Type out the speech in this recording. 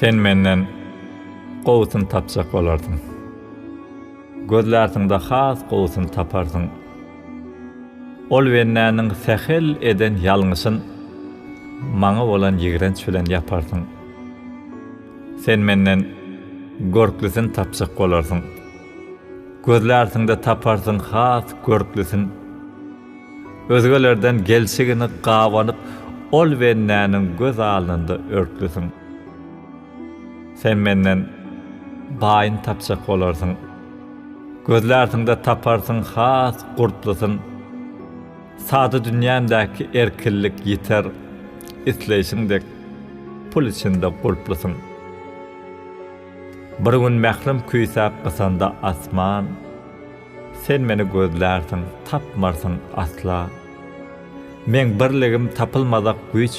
Sen menden gowsyn tapjak bolardyň. Gözlärtiňde has gowsyn tapardyň. Ol wennäniň sehel eden ýalňyşyn maňa bolan ýigrenç bilen ýapardyň. Sen menden görklisin tapjak bolardyň. Gözlärtiňde tapardyň has görklisin. Özgelerden gelşigini gawanyp ol wennäniň göz alnynda örklisin. Sen menden baýyn tapjak bolardyň. Gözlärtiňde taparsyň has gurtlusyn. Sady dünýämdäki erkinlik ýeter, isleýişiňdek pul içinde gurtlusyn. Bir gün mährim küýsäp gysanda asman, sen meni gözlärsiň, tapmarsyň asla. Men birligim tapylmadak güýç